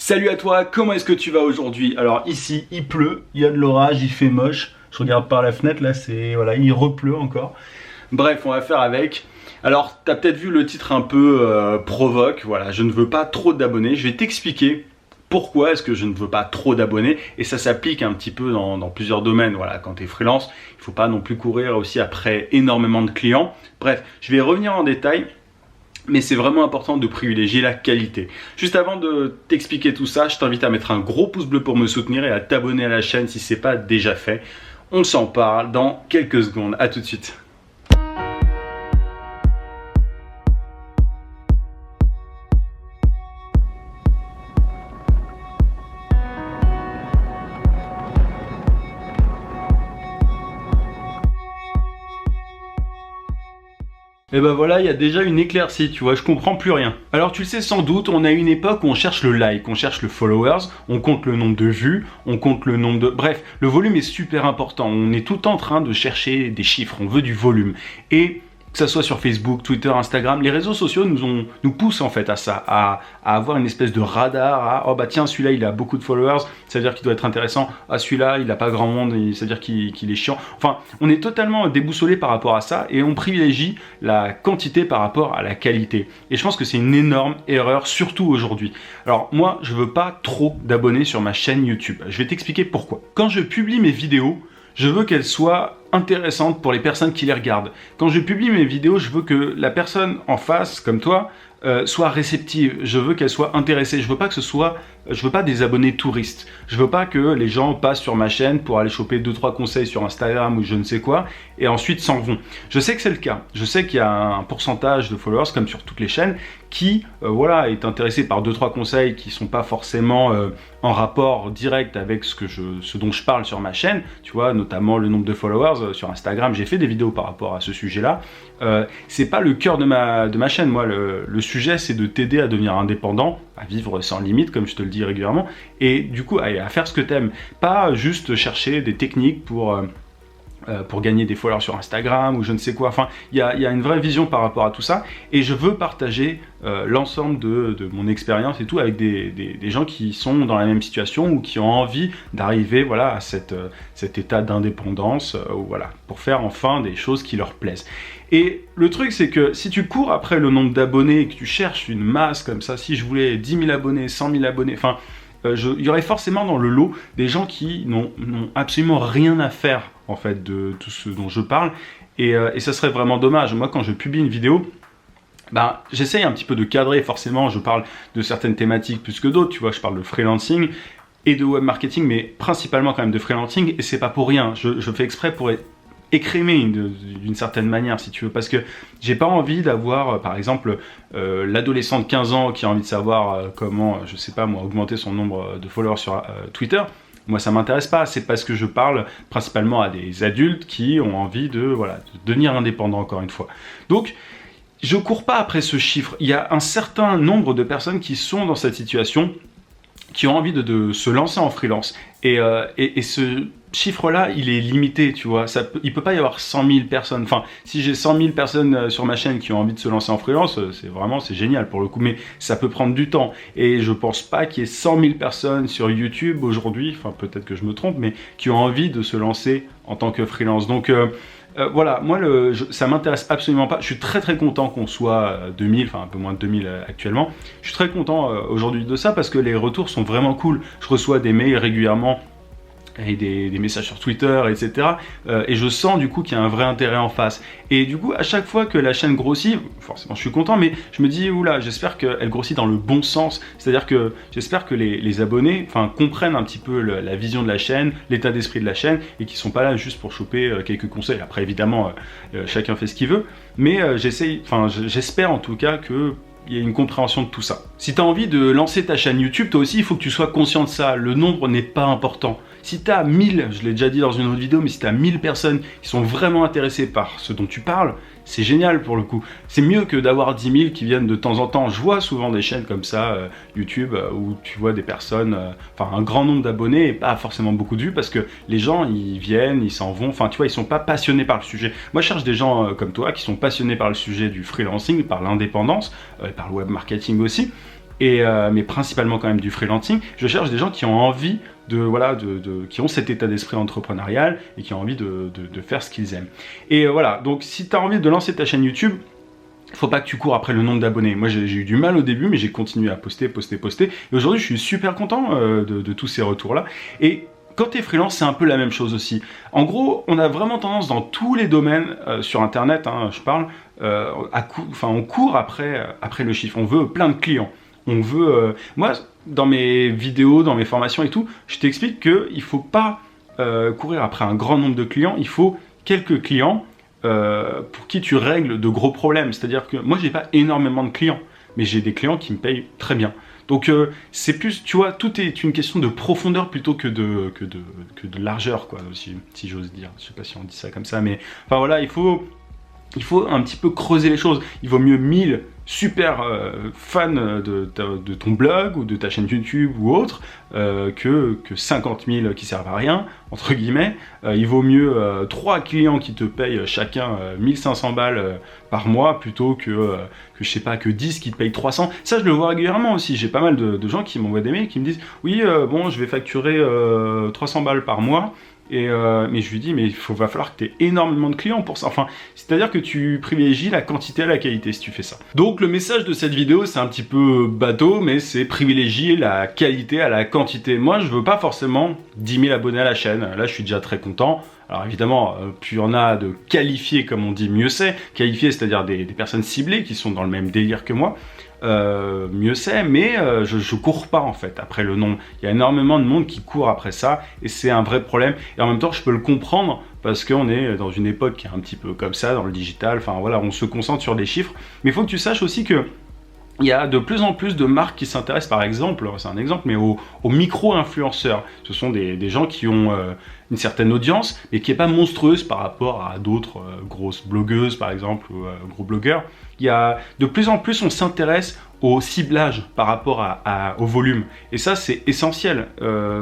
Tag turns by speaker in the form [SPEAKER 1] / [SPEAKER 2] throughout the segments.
[SPEAKER 1] Salut à toi, comment est-ce que tu vas aujourd'hui? Alors ici, il pleut, il y a de l'orage, il fait moche. Je regarde par la fenêtre, là, voilà, il repleut encore. Bref, on va faire avec. Alors, tu as peut-être vu le titre un peu provoque. Voilà, je ne veux pas trop d'abonnés. Je vais t'expliquer pourquoi est-ce que je ne veux pas trop d'abonnés. Et ça s'applique un petit peu dans plusieurs domaines. Voilà, quand tu es freelance, il ne faut pas non plus courir aussi après énormément de clients. Bref, je vais revenir en détail. Mais c'est vraiment important de privilégier la qualité. Juste avant de t'expliquer tout ça, je t'invite à mettre un gros pouce bleu pour me soutenir et à t'abonner à la chaîne si ce n'est pas déjà fait. On s'en parle dans quelques secondes. À tout de suite. Et ben voilà, il y a déjà une éclaircie, tu vois, je comprends plus rien. Alors tu le sais sans doute, on a une époque où on cherche le like, on cherche le followers, on compte le nombre de vues, on compte le nombre de... Bref, le volume est super important, on est tout en train de chercher des chiffres, on veut du volume. Et que ça soit sur Facebook, Twitter, Instagram, les réseaux sociaux nous poussent en fait à ça, à avoir une espèce de radar, à oh bah tiens celui-là il a beaucoup de followers, ça veut dire qu'il doit être intéressant, ah celui-là il n'a pas grand monde, ça veut dire qu'il est chiant. Enfin, on est totalement déboussolé par rapport à ça et on privilégie la quantité par rapport à la qualité. Et je pense que c'est une énorme erreur, surtout aujourd'hui. Alors moi, je veux pas trop d'abonnés sur ma chaîne YouTube. Je vais t'expliquer pourquoi. Quand je publie mes vidéos, je veux qu'elles soient intéressantes pour les personnes qui les regardent. Quand je publie mes vidéos, je veux que la personne en face, comme toi, soit réceptive. Je veux qu'elle soit intéressée. Je veux pas des abonnés touristes. Je veux pas que les gens passent sur ma chaîne pour aller choper 2-3 conseils sur Instagram ou je ne sais quoi et ensuite s'en vont. Je sais que c'est le cas. Je sais qu'il y a un pourcentage de followers, comme sur toutes les chaînes, qui voilà, est intéressé par 2-3 conseils qui sont pas forcément en rapport direct avec ce dont je parle sur ma chaîne. Tu vois, notamment le nombre de followers sur Instagram. J'ai fait des vidéos par rapport à ce sujet-là. C'est pas le cœur de ma chaîne. Moi, le sujet, c'est de t'aider à devenir indépendant, à vivre sans limite, comme je te le dis régulièrement, et du coup, à faire ce que t'aimes. Pas juste chercher des techniques pour gagner des followers sur Instagram ou je ne sais quoi. Enfin, il y a une vraie vision par rapport à tout ça et je veux partager l'ensemble de mon expérience et tout avec des gens qui sont dans la même situation ou qui ont envie d'arriver voilà, à cet état d'indépendance voilà, pour faire enfin des choses qui leur plaisent. Et le truc, c'est que si tu cours après le nombre d'abonnés et que tu cherches une masse comme ça, si je voulais 10 000 abonnés, 100 000 abonnés, enfin, il y aurait forcément dans le lot des gens qui n'ont absolument rien à faire en fait de tout ce dont je parle et ça serait vraiment dommage. Moi, quand je publie une vidéo, ben, j'essaye un petit peu de cadrer. Forcément, je parle de certaines thématiques plus que d'autres. Tu vois, je parle de freelancing et de web marketing, mais principalement quand même de freelancing. Et c'est pas pour rien. Je fais exprès pour écrémer d'une certaine manière, si tu veux, parce que j'ai pas envie d'avoir, par exemple, l'adolescent de 15 ans qui a envie de savoir comment, je sais pas moi, augmenter son nombre de followers sur Twitter. Moi, ça m'intéresse pas. C'est parce que je parle principalement à des adultes qui ont envie de devenir indépendants, encore une fois. Donc, je cours pas après ce chiffre. Il y a un certain nombre de personnes qui sont dans cette situation, qui ont envie de se lancer en freelance. Et ce chiffre-là, il est limité, tu vois. Il peut pas y avoir 100 000 personnes. Enfin, si j'ai 100 000 personnes sur ma chaîne qui ont envie de se lancer en freelance, c'est génial pour le coup. Mais ça peut prendre du temps. Et je pense pas qu'il y ait 100 000 personnes sur YouTube aujourd'hui, enfin peut-être que je me trompe, mais qui ont envie de se lancer en tant que freelance. Donc voilà, moi ça m'intéresse absolument pas. Je suis très très content qu'on soit 2000, enfin un peu moins de 2000 actuellement. Je suis très content aujourd'hui de ça parce que les retours sont vraiment cool. Je reçois des mails régulièrement et des messages sur Twitter, etc. Et je sens du coup qu'il y a un vrai intérêt en face. Et du coup, à chaque fois que la chaîne grossit, forcément je suis content, mais je me dis, oula, j'espère qu'elle grossit dans le bon sens. C'est-à-dire que j'espère que les abonnés comprennent un petit peu la vision de la chaîne, l'état d'esprit de la chaîne, et qu'ils ne sont pas là juste pour choper quelques conseils. Après, évidemment, chacun fait ce qu'il veut, mais j'espère en tout cas que il y a une compréhension de tout ça. Si tu as envie de lancer ta chaîne YouTube, toi aussi, il faut que tu sois conscient de ça. Le nombre n'est pas important. Si tu as 1000, je l'ai déjà dit dans une autre vidéo, mais si tu as 1000 personnes qui sont vraiment intéressées par ce dont tu parles, c'est génial pour le coup. C'est mieux que d'avoir 10 000 qui viennent de temps en temps. Je vois souvent des chaînes comme ça, YouTube, où tu vois des personnes, un grand nombre d'abonnés et pas forcément beaucoup de vues parce que les gens, ils viennent, ils s'en vont. Enfin, tu vois, ils sont pas passionnés par le sujet. Moi, je cherche des gens comme toi qui sont passionnés par le sujet du freelancing, par l'indépendance, par le web marketing aussi. mais principalement quand même du freelancing. Je cherche des gens qui ont envie qui ont cet état d'esprit entrepreneurial et qui ont envie de faire ce qu'ils aiment. Et voilà, donc si tu as envie de lancer ta chaîne YouTube, faut pas que tu cours après le nombre d'abonnés. Moi j'ai eu du mal au début, mais j'ai continué à poster. Et aujourd'hui je suis super content de tous ces retours-là. Et quand tu es freelance, c'est un peu la même chose aussi. En gros, on a vraiment tendance dans tous les domaines sur Internet, je parle, on court après le chiffre. On veut plein de clients. On veut... moi, dans mes vidéos, dans mes formations et tout, je t'explique qu'il ne faut pas courir après un grand nombre de clients. Il faut quelques clients pour qui tu règles de gros problèmes. C'est-à-dire que moi, j'ai pas énormément de clients, mais j'ai des clients qui me payent très bien. Donc c'est plus, tu vois, tout est une question de profondeur plutôt que de largeur, quoi, si j'ose dire. Je sais pas si on dit ça comme ça, mais enfin voilà, il faut un petit peu creuser les choses. Il vaut mieux 1000 super fans de ton blog ou de ta chaîne YouTube ou autre que 50 000 qui servent à rien, entre guillemets. Il vaut mieux 3 clients qui te payent chacun 1500 balles par mois plutôt que je sais pas, que 10 qui te payent 300. Ça, je le vois régulièrement aussi. J'ai pas mal de gens qui m'envoient des mails qui me disent « Oui, bon, je vais facturer 300 balles par mois. » mais je lui dis, mais va falloir que tu aies énormément de clients pour ça. Enfin, c'est-à-dire que tu privilégies la quantité à la qualité si tu fais ça. Donc le message de cette vidéo, c'est un petit peu bateau, mais c'est privilégier la qualité à la quantité. Moi, je veux pas forcément 10 000 abonnés à la chaîne. Là, je suis déjà très content. Alors évidemment, plus on a de qualifiés, comme on dit, mieux c'est. Qualifiés, c'est-à-dire des personnes ciblées qui sont dans le même délire que moi. Mieux c'est, mais je cours pas en fait après le nombre. Il y a énormément de monde qui court après ça et c'est un vrai problème. Et en même temps, je peux le comprendre parce qu'on est dans une époque qui est un petit peu comme ça, dans le digital. Enfin voilà, on se concentre sur des chiffres. Mais il faut que tu saches aussi que il y a de plus en plus de marques qui s'intéressent, par exemple, c'est un exemple, mais aux micro-influenceurs. Ce sont des gens qui ont une certaine audience, mais qui n'est pas monstrueuse par rapport à d'autres grosses blogueuses, par exemple, ou gros blogueurs. Il y a de plus en plus, on s'intéresse au ciblage par rapport au volume. Et ça, c'est essentiel.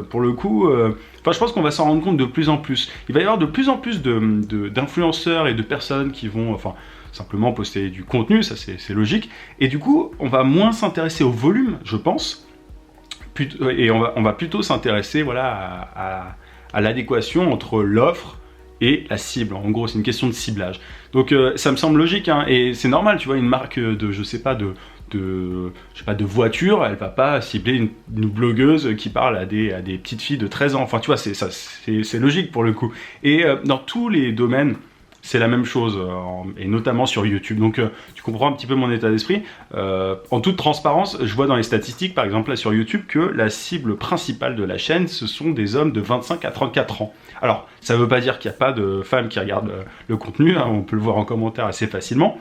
[SPEAKER 1] Pour le coup, je pense qu'on va s'en rendre compte de plus en plus. Il va y avoir de plus en plus d'influenceurs et de personnes qui vont... simplement poster du contenu, ça c'est logique. Et du coup, on va moins s'intéresser au volume, je pense, et on va plutôt s'intéresser à l'adéquation entre l'offre et la cible. En gros, c'est une question de ciblage. Donc ça me semble logique, et c'est normal, tu vois, une marque de voiture, elle va pas cibler une blogueuse qui parle à des petites filles de 13 ans. Enfin, tu vois, c'est logique pour le coup. Et dans tous les domaines, c'est la même chose, et notamment sur YouTube. Donc tu comprends un petit peu mon état d'esprit. En toute transparence, je vois dans les statistiques, par exemple là sur YouTube, que la cible principale de la chaîne, ce sont des hommes de 25 à 34 ans. Alors, ça ne veut pas dire qu'il n'y a pas de femmes qui regardent le contenu, on peut le voir en commentaire assez facilement,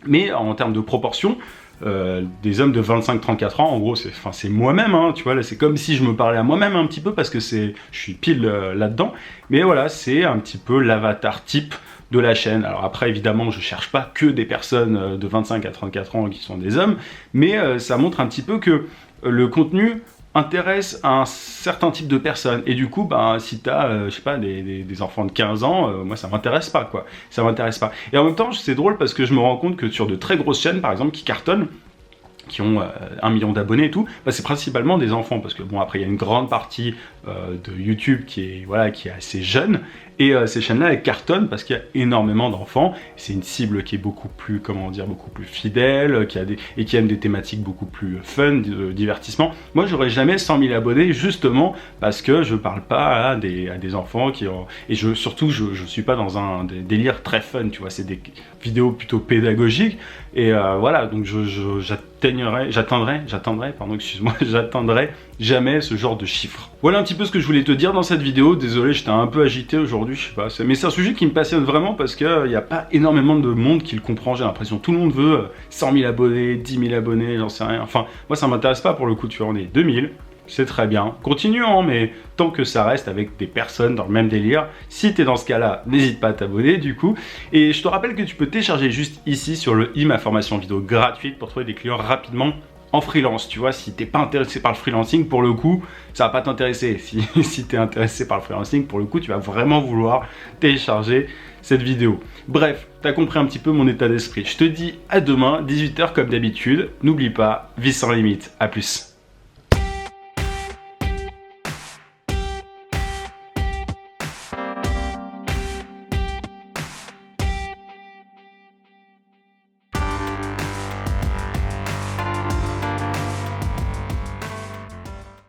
[SPEAKER 1] mais en termes de proportion, des hommes de 25-34 ans, en gros, c'est moi-même, tu vois, là, c'est comme si je me parlais à moi-même un petit peu, parce que je suis pile là-dedans, mais voilà, c'est un petit peu l'avatar type de la chaîne. Alors après, évidemment, je cherche pas que des personnes de 25 à 34 ans qui sont des hommes, mais ça montre un petit peu que le contenu intéresse un certain type de personnes. Et du coup, si tu as, je sais pas, des enfants de 15 ans, moi, ça m'intéresse pas, quoi. Ça m'intéresse pas. Et en même temps, c'est drôle parce que je me rends compte que sur de très grosses chaînes, par exemple, qui cartonnent, qui ont 1 million d'abonnés et tout, c'est principalement des enfants, parce que bon, après il y a une grande partie de YouTube qui est assez jeune, et ces chaînes-là elles cartonnent parce qu'il y a énormément d'enfants. C'est une cible qui est beaucoup plus, beaucoup plus fidèle, et qui aime des thématiques beaucoup plus fun, de divertissement. Moi, j'aurais jamais 100 000 abonnés justement parce que je parle pas à des enfants et surtout je suis pas dans un délire très fun, tu vois, c'est des vidéos plutôt pédagogiques, et voilà, donc j'atteindrai jamais ce genre de chiffres. Voilà un petit peu ce que je voulais te dire dans cette vidéo. Désolé, j'étais un peu agité aujourd'hui, je sais pas, mais c'est un sujet qui me passionne vraiment parce qu'il n'y a pas énormément de monde qui le comprend, j'ai l'impression. Tout le monde veut 100 000 abonnés, 10 000 abonnés, j'en sais rien. Enfin, moi ça m'intéresse pas pour le coup, tu vois, on est 2000. C'est très bien. Continuons, mais tant que ça reste avec des personnes dans le même délire, si t'es dans ce cas-là, n'hésite pas à t'abonner du coup. Et je te rappelle que tu peux télécharger juste ici sur le ma formation vidéo gratuite pour trouver des clients rapidement en freelance, tu vois. Si t'es pas intéressé par le freelancing, pour le coup, ça va pas t'intéresser. Si t'es intéressé par le freelancing, pour le coup, tu vas vraiment vouloir télécharger cette vidéo. Bref, t'as compris un petit peu mon état d'esprit. Je te dis à demain, 18 h comme d'habitude. N'oublie pas, vie sans limite. À plus.